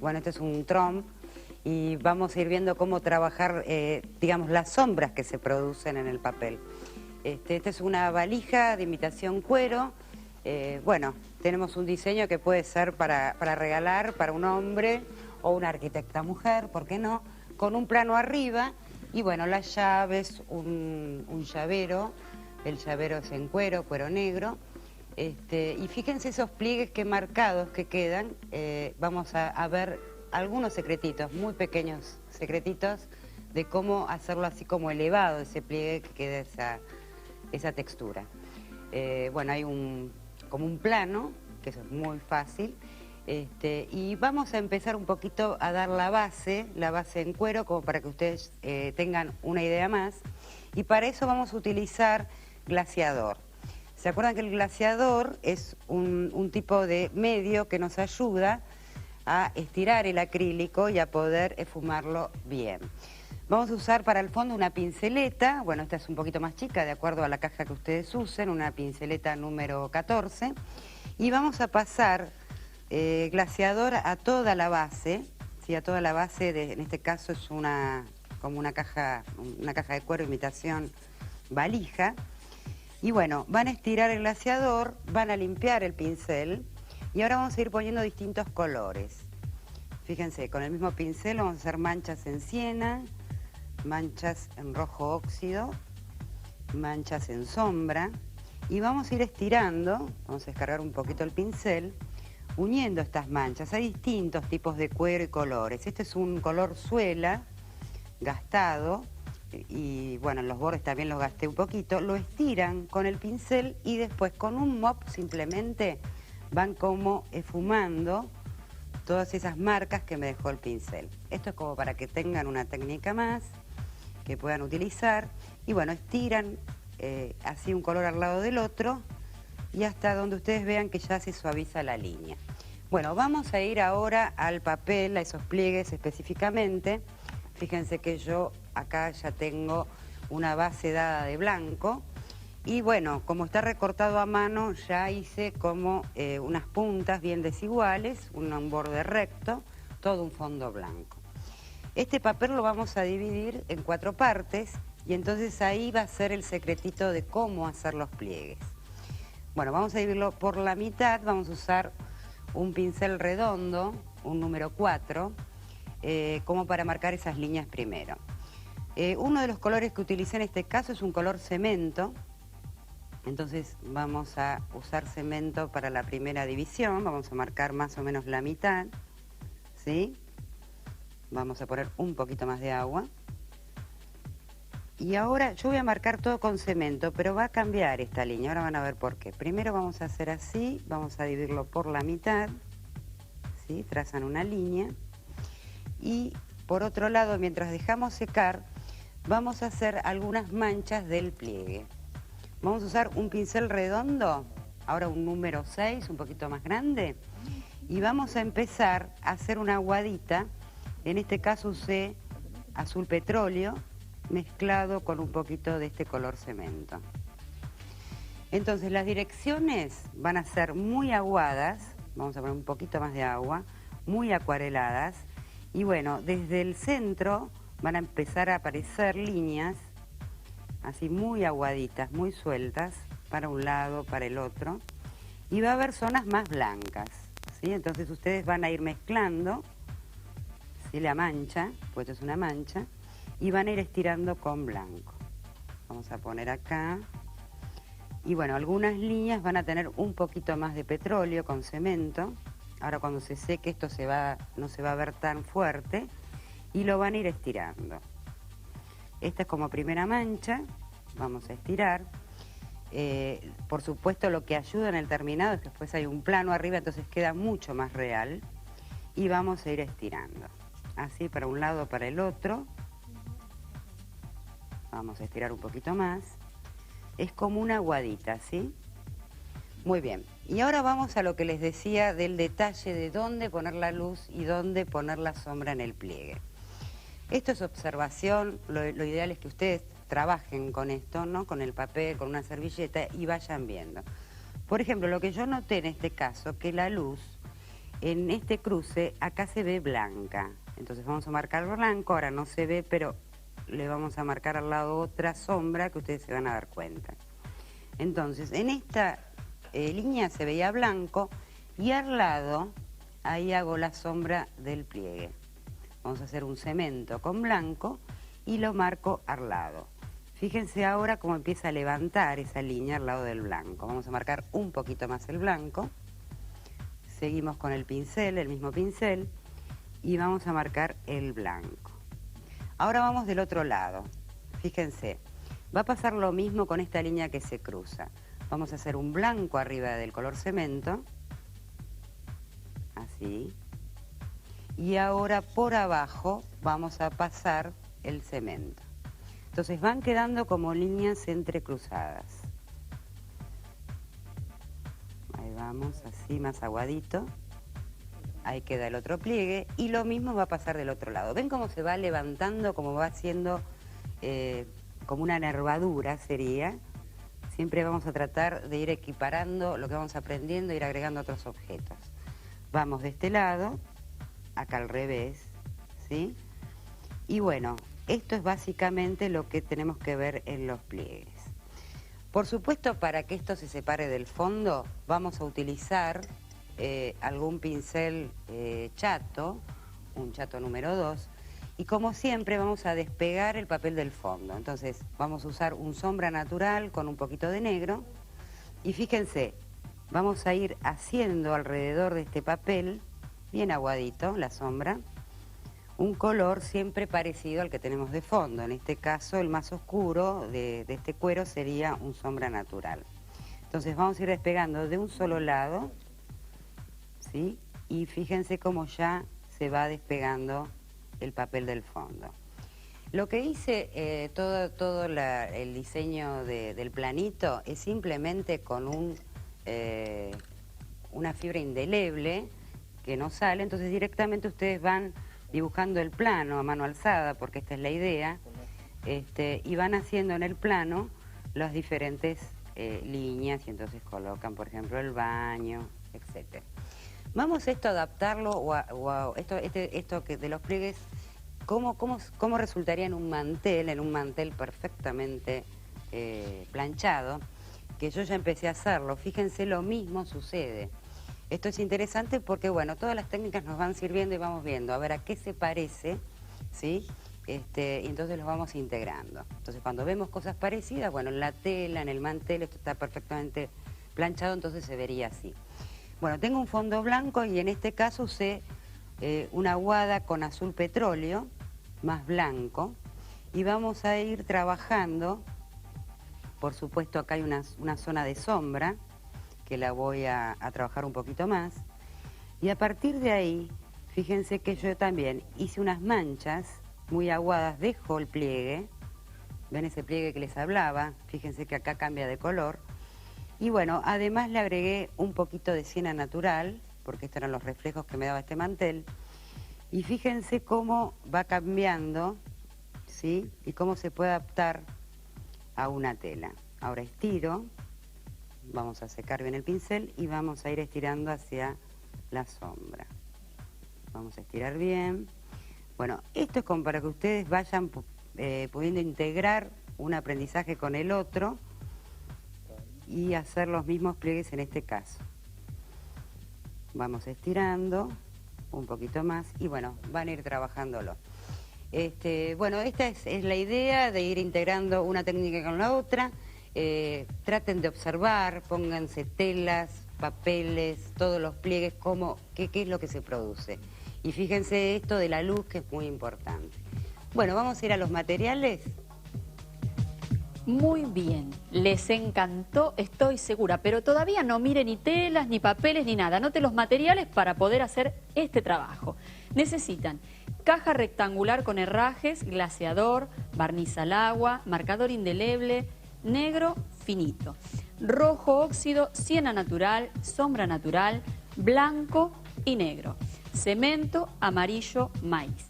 Bueno, este es un trompe y vamos a ir viendo cómo trabajar, digamos, las sombras que se producen en el papel. Esta es una valija de imitación cuero. Bueno, tenemos un diseño que puede ser para regalar para un hombre o una arquitecta mujer, ¿por qué no? Con un plano arriba y bueno, las llaves, un llavero. El llavero es en cuero, cuero negro. Y fíjense esos pliegues que marcados que quedan. Vamos a ver algunos secretitos, muy pequeños secretitos, de cómo hacerlo así como elevado, ese pliegue que quede esa textura. Bueno, hay como un plano, que eso es muy fácil. Y vamos a empezar un poquito a dar la base en cuero, como para que ustedes tengan una idea más. Y para eso vamos a utilizar glaseador. ¿Se acuerdan que el glaseador es un tipo de medio que nos ayuda a estirar el acrílico y a poder esfumarlo bien? Vamos a usar para el fondo una pinceleta, bueno, esta es un poquito más chica de acuerdo a la caja que ustedes usen, una pinceleta número 14. Y vamos a pasar glaseador a toda la base, ¿sí? A toda la base, en este caso es como una caja de cuero imitación valija. Y bueno, van a estirar el glaseador, van a limpiar el pincel y ahora vamos a ir poniendo distintos colores. Fíjense, con el mismo pincel vamos a hacer manchas en siena, manchas en rojo óxido, manchas en sombra y vamos a ir estirando, vamos a descargar un poquito el pincel, uniendo estas manchas. Hay distintos tipos de cuero y colores. Este es un color suela, gastado. Y bueno, en los bordes también los gasté un poquito, lo estiran con el pincel y después con un mop simplemente van como esfumando todas esas marcas que me dejó el pincel. Esto es como para que tengan una técnica más que puedan utilizar y bueno, estiran así un color al lado del otro y hasta donde ustedes vean que ya se suaviza la línea. Bueno, vamos a ir ahora al papel, a esos pliegues específicamente. Fíjense que yo acá ya tengo una base dada de blanco y bueno, como está recortado a mano ya hice como unas puntas bien desiguales, un borde recto, todo un fondo blanco. Este papel lo vamos a dividir en 4 partes y entonces ahí va a ser el secretito de cómo hacer los pliegues. Bueno, vamos a dividirlo por la mitad, vamos a usar un pincel redondo, un número 4, como para marcar esas líneas primero. Uno de los colores que utilicé en este caso es un color cemento, entonces vamos a usar cemento para la primera división, vamos a marcar más o menos la mitad, ¿sí? Vamos a poner un poquito más de agua. Y ahora yo voy a marcar todo con cemento, pero va a cambiar esta línea, ahora van a ver por qué. Primero vamos a hacer así, vamos a dividirlo por la mitad, ¿sí? Trazan una línea. Y por otro lado, mientras dejamos secar, vamos a hacer algunas manchas del pliegue. Vamos a usar un pincel redondo, ahora un número 6, un poquito más grande, y vamos a empezar a hacer una aguadita. En este caso usé azul petróleo mezclado con un poquito de este color cemento. Entonces las direcciones van a ser muy aguadas, vamos a poner un poquito más de agua, muy acuareladas. Y bueno, desde el centro van a empezar a aparecer líneas así muy aguaditas, muy sueltas, para un lado, para el otro. Y va a haber zonas más blancas, ¿sí? Entonces ustedes van a ir mezclando, ¿sí? La mancha, pues esto es una mancha, y van a ir estirando con blanco. Vamos a poner acá. Y bueno, algunas líneas van a tener un poquito más de petróleo con cemento. Ahora cuando se seque esto no se va a ver tan fuerte y lo van a ir estirando. Esta es como primera mancha, vamos a estirar. Por supuesto lo que ayuda en el terminado es que después hay un plano arriba, entonces queda mucho más real. Y vamos a ir estirando, así para un lado, para el otro. Vamos a estirar un poquito más. Es como una aguadita, ¿sí? Muy bien, y ahora vamos a lo que les decía del detalle de dónde poner la luz y dónde poner la sombra en el pliegue. Esto es observación, lo ideal es que ustedes trabajen con esto, ¿no? Con el papel, con una servilleta y vayan viendo. Por ejemplo, lo que yo noté en este caso, que la luz en este cruce, acá se ve blanca. Entonces vamos a marcar blanco, ahora no se ve, pero le vamos a marcar al lado otra sombra que ustedes se van a dar cuenta. Entonces, en esta línea se veía blanco y al lado, ahí hago la sombra del pliegue. Vamos a hacer un cemento con blanco y lo marco al lado. Fíjense ahora cómo empieza a levantar esa línea al lado del blanco. Vamos a marcar un poquito más el blanco. Seguimos con el pincel, el mismo pincel, y vamos a marcar el blanco. Ahora vamos del otro lado. Fíjense, va a pasar lo mismo con esta línea que se cruza. Vamos a hacer un blanco arriba del color cemento, así. Y ahora por abajo vamos a pasar el cemento. Entonces van quedando como líneas entrecruzadas. Ahí vamos, así más aguadito. Ahí queda el otro pliegue y lo mismo va a pasar del otro lado. ¿Ven cómo se va levantando, cómo va haciendo como una nervadura sería? Siempre vamos a tratar de ir equiparando lo que vamos aprendiendo, ir agregando otros objetos. Vamos de este lado, acá al revés, ¿sí? Y bueno, esto es básicamente lo que tenemos que ver en los pliegues. Por supuesto, para que esto se separe del fondo, vamos a utilizar algún pincel chato, un chato número 2, y como siempre vamos a despegar el papel del fondo. Entonces vamos a usar un sombra natural con un poquito de negro, y fíjense, vamos a ir haciendo alrededor de este papel, bien aguadito, la sombra, un color siempre parecido al que tenemos de fondo. En este caso, el más oscuro de este cuero sería un sombra natural. Entonces vamos a ir despegando de un solo lado, ¿sí? Y fíjense cómo ya se va despegando el papel del fondo. Lo que hice, todo el diseño del planito es simplemente con una fibra indeleble que no sale, entonces directamente ustedes van dibujando el plano a mano alzada, porque esta es la idea, y van haciendo en el plano las diferentes líneas y entonces colocan, por ejemplo, el baño, etc. Vamos esto a adaptarlo, esto que de los pliegues, ¿cómo resultaría en un mantel perfectamente planchado? Que yo ya empecé a hacerlo. Fíjense, lo mismo sucede. Esto es interesante porque, bueno, todas las técnicas nos van sirviendo y vamos viendo a ver a qué se parece, ¿sí? Y entonces los vamos integrando. Entonces, cuando vemos cosas parecidas, bueno, en la tela, en el mantel, esto está perfectamente planchado, entonces se vería así. Bueno, tengo un fondo blanco y en este caso usé una aguada con azul petróleo, más blanco, y vamos a ir trabajando, por supuesto acá hay una zona de sombra, que la voy a trabajar un poquito más, y a partir de ahí, fíjense que yo también hice unas manchas muy aguadas, dejo el pliegue, ven ese pliegue que les hablaba, fíjense que acá cambia de color, y bueno, además le agregué un poquito de siena natural, porque estos eran los reflejos que me daba este mantel, y fíjense cómo va cambiando, ¿sí? Y cómo se puede adaptar a una tela. Ahora estiro, vamos a secar bien el pincel y vamos a ir estirando hacia la sombra. Vamos a estirar bien. Bueno, esto es como para que ustedes vayan pudiendo integrar un aprendizaje con el otro y hacer los mismos pliegues en este caso. Vamos estirando un poquito más y bueno, van a ir trabajándolo. Bueno, esta es la idea de ir integrando una técnica con la otra. Traten de observar, pónganse telas, papeles, todos los pliegues, qué es lo que se produce. Y fíjense esto de la luz, que es muy importante. Bueno, vamos a ir a los materiales. Muy bien, les encantó, estoy segura, pero todavía no miren ni telas, ni papeles, ni nada. Anoten los materiales para poder hacer este trabajo. Necesitan caja rectangular con herrajes, glaseador, barniz al agua, marcador indeleble, negro finito, rojo óxido, siena natural, sombra natural, blanco y negro, cemento, amarillo, maíz.